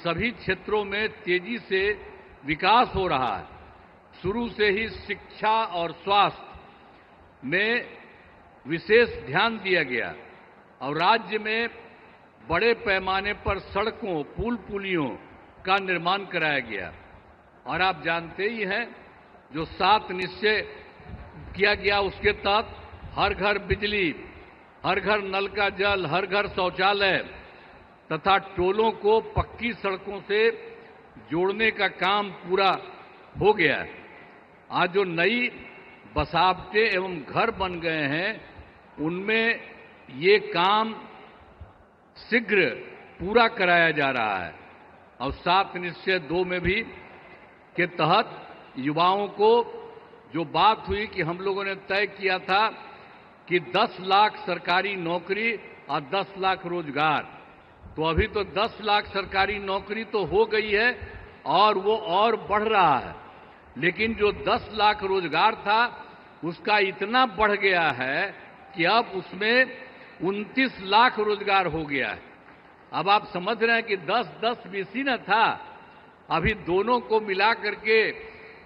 सभी क्षेत्रों में तेजी से विकास हो रहा है। शुरू से ही शिक्षा और स्वास्थ्य में विशेष ध्यान दिया गया और राज्य में बड़े पैमाने पर सड़कों, पुल पुलियों का निर्माण कराया गया। और आप जानते ही हैं, जो 7 निश्चय किया गया उसके तहत हर घर बिजली, हर घर नल का जल, हर घर शौचालय तथा टोलों को पक्की सड़कों से जोड़ने का काम पूरा हो गया है। आज जो नई बसावटें एवं घर बन गए हैं, उनमें ये काम शीघ्र पूरा कराया जा रहा है। और 7 निश्चय 2 में भी के तहत युवाओं को जो बात हुई कि हम लोगों ने तय किया था कि 10 लाख सरकारी नौकरी और 10 लाख रोजगार, तो अभी तो 10 लाख सरकारी नौकरी तो हो गई है और वो और बढ़ रहा है। लेकिन जो 10 लाख रोजगार था उसका इतना बढ़ गया है कि अब उसमें 29 लाख रोजगार हो गया है। अब आप समझ रहे हैं कि 10-10 बीसी न था, अभी दोनों को मिला करके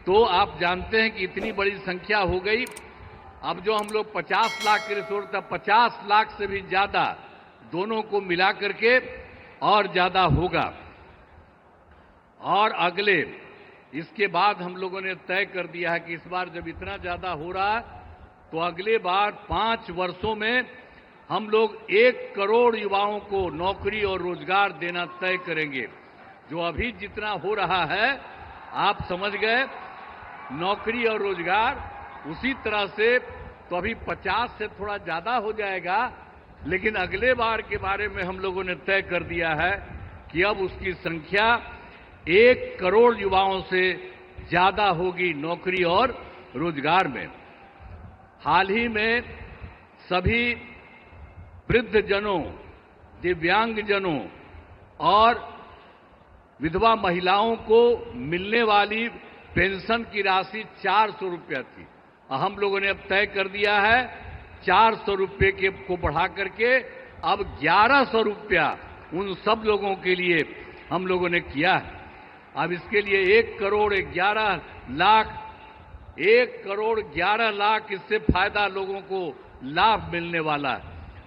तो आप जानते हैं कि इतनी बड़ी संख्या हो गई। अब जो हम लोग 50 लाख के लिए सोच रहे थे, 50 लाख से भी ज्यादा दोनों को मिला करके और ज्यादा होगा। और अगले इसके बाद हम लोगों ने तय कर दिया है कि इस बार जब इतना ज्यादा हो रहा है तो अगले बार 5 वर्षों में हम लोग 1 करोड़ युवाओं को नौकरी और रोजगार देना तय करेंगे। जो अभी जितना हो रहा है आप समझ गए, नौकरी और रोजगार उसी तरह से तो अभी 50 से थोड़ा ज्यादा हो जाएगा, लेकिन अगले बार के बारे में हम लोगों ने तय कर दिया है कि अब उसकी संख्या 1 करोड़ युवाओं से ज्यादा होगी नौकरी और रोजगार में। हाल ही में सभी वृद्धजनों, दिव्यांगजनों और विधवा महिलाओं को मिलने वाली पेंशन की राशि 400 रुपया थी। हम लोगों ने अब तय कर दिया है 400 रुपये के को बढ़ा करके अब 1100 रुपया उन सब लोगों के लिए हम लोगों ने किया है। अब इसके लिए 1 करोड़ 11 लाख इससे फायदा लोगों को लाभ मिलने वाला है।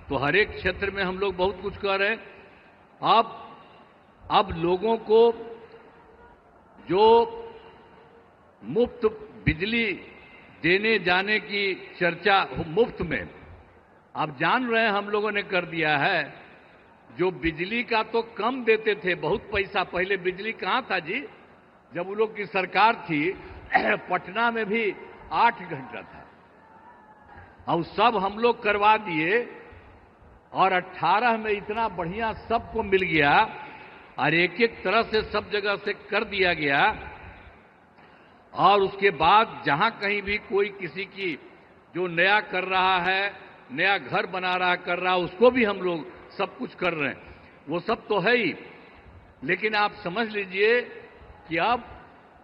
तो हर एक क्षेत्र में हम लोग बहुत कुछ कर रहे हैं। अब लोगों को जो मुफ्त बिजली देने जाने की चर्चा मुफ्त में, आप जान रहे हैं हम लोगों ने कर दिया है। जो बिजली का तो कम देते थे, बहुत पैसा, पहले बिजली कहाँ था जी, जब उन लोग की सरकार थी पटना में भी 8 घंटा था। अब सब हम लोग करवा दिए और 18 में इतना बढ़िया सबको मिल गया और एक तरह से सब जगह से कर दिया गया। और उसके बाद जहां कहीं भी कोई किसी की जो नया कर रहा है, नया घर बना रहा कर रहा, उसको भी हम लोग सब कुछ कर रहे हैं। वो सब तो है ही, लेकिन आप समझ लीजिए कि अब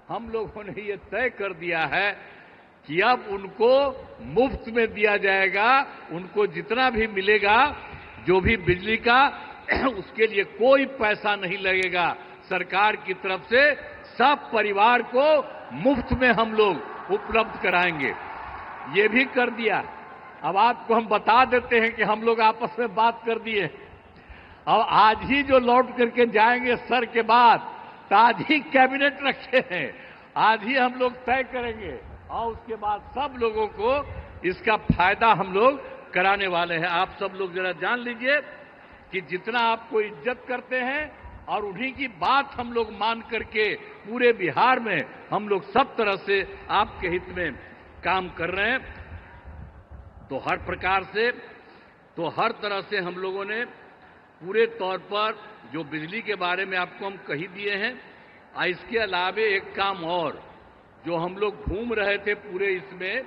हम लोगों ने ये तय कर दिया है कि अब उनको मुफ्त में दिया जाएगा। उनको जितना भी मिलेगा, जो भी बिजली का, उसके लिए कोई पैसा नहीं लगेगा सरकार की तरफ से। सब परिवार को मुफ्त में हम लोग उपलब्ध कराएंगे। ये भी कर दिया। अब आपको हम बता देते हैं कि हम लोग आपस में बात कर दिए। अब आज ही जो लौट करके जाएंगे सर के बाद, तो आज ही कैबिनेट रखे हैं, आज ही हम लोग तय करेंगे और उसके बाद सब लोगों को इसका फायदा हम लोग कराने वाले हैं। आप सब लोग जरा जान लीजिए कि जितना आपको इज्जत करते हैं और उन्हीं की बात हम लोग मान करके पूरे बिहार में हम लोग सब तरह से आपके हित में काम कर रहे हैं। तो हर प्रकार से, तो हर तरह से हम लोगों ने पूरे तौर पर जो बिजली के बारे में आपको हम कही दिए हैं। इसके अलावे एक काम और जो हम लोग घूम रहे थे पूरे इसमें,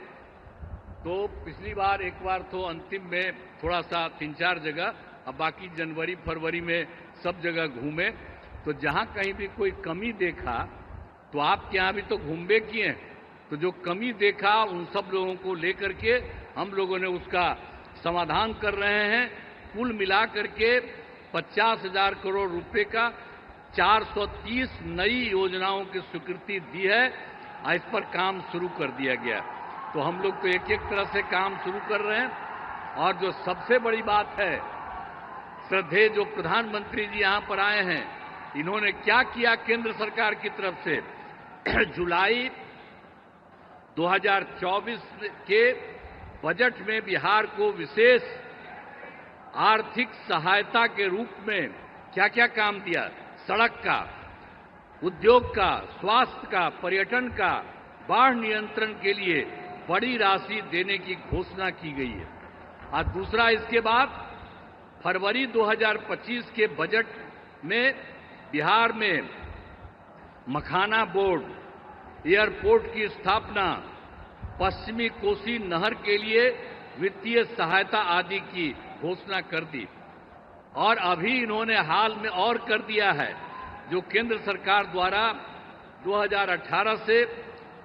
तो पिछली बार एक बार तो अंतिम में थोड़ा सा 3-4 जगह, अब बाकी जनवरी फरवरी में सब जगह घूमे। तो जहां कहीं भी कोई कमी देखा, तो आपके यहां भी तो घूमबे किए हैं, तो जो कमी देखा उन सब लोगों को लेकर के हम लोगों ने उसका समाधान कर रहे हैं। कुल मिला करके 50,000 करोड़ रुपए का 430 नई योजनाओं की स्वीकृति दी है और इस पर काम शुरू कर दिया गया। तो हम लोग तो एक एक तरह से काम शुरू कर रहे हैं। और जो सबसे बड़ी बात है, श्रद्धेय जो प्रधानमंत्री जी यहां पर आए हैं, इन्होंने क्या किया केंद्र सरकार की तरफ से। जुलाई 2024 के बजट में बिहार को विशेष आर्थिक सहायता के रूप में क्या क्या काम दिया। सड़क का, उद्योग का, स्वास्थ्य का, पर्यटन का, बाढ़ नियंत्रण के लिए बड़ी राशि देने की घोषणा की गई है। और दूसरा, इसके बाद फरवरी 2025 के बजट में बिहार में मखाना बोर्ड, एयरपोर्ट की स्थापना, पश्चिमी कोसी नहर के लिए वित्तीय सहायता आदि की घोषणा कर दी। और अभी इन्होंने हाल में और कर दिया है, जो केंद्र सरकार द्वारा 2018 से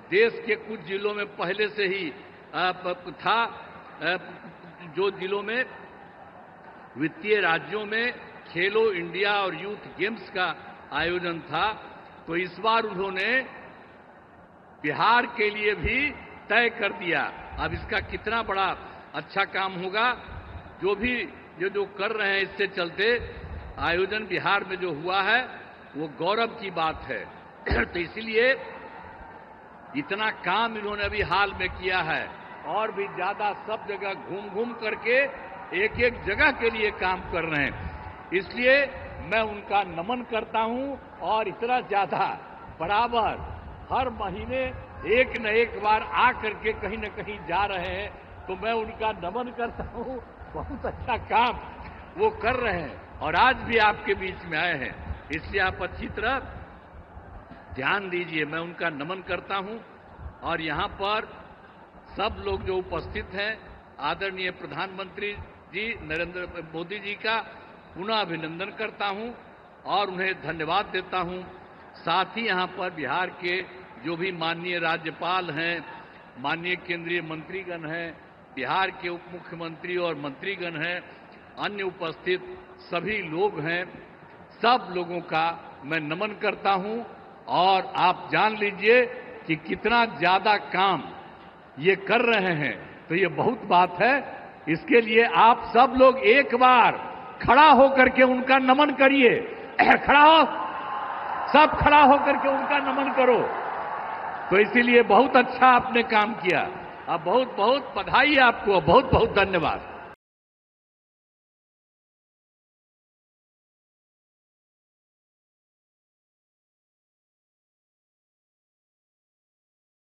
देश के कुछ जिलों में पहले से ही था, जो जिलों में वित्तीय राज्यों में खेलो इंडिया और यूथ गेम्स का आयोजन था, तो इस बार उन्होंने बिहार के लिए भी तय कर दिया। अब इसका कितना बड़ा अच्छा काम होगा, जो भी जो कर रहे हैं, इससे चलते आयोजन बिहार में जो हुआ है वो गौरव की बात है। तो इसलिए इतना काम इन्होंने अभी हाल में किया है, और भी ज्यादा सब जगह घूम घूम करके एक एक जगह के लिए काम कर रहे हैं। इसलिए मैं उनका नमन करता हूं, और इतना ज्यादा बराबर हर महीने एक न एक बार आ करके कहीं न कहीं जा रहे हैं, तो मैं उनका नमन करता हूं। बहुत अच्छा काम वो कर रहे हैं, और आज भी आपके बीच में आए हैं, इसलिए आप अच्छी तरह ध्यान दीजिए। मैं उनका नमन करता हूं, और यहां पर सब लोग जो उपस्थित हैं, आदरणीय प्रधानमंत्री जी नरेंद्र मोदी जी का पुनः अभिनंदन करता हूं और उन्हें धन्यवाद देता हूं। साथ ही यहां पर बिहार के जो भी माननीय राज्यपाल हैं, माननीय केंद्रीय मंत्रीगण हैं, बिहार के उप मुख्यमंत्री और मंत्रीगण हैं, अन्य उपस्थित सभी लोग हैं, सब लोगों का मैं नमन करता हूं। और आप जान लीजिए कि कितना ज्यादा काम ये कर रहे हैं, तो ये बहुत बात है। इसके लिए आप सब लोग एक बार खड़ा होकर के उनका नमन करिए। खड़ा हो, सब खड़ा होकर के उनका नमन करो। तो इसीलिए बहुत अच्छा आपने काम किया। अब बहुत बहुत बधाई आपको, बहुत बहुत धन्यवाद।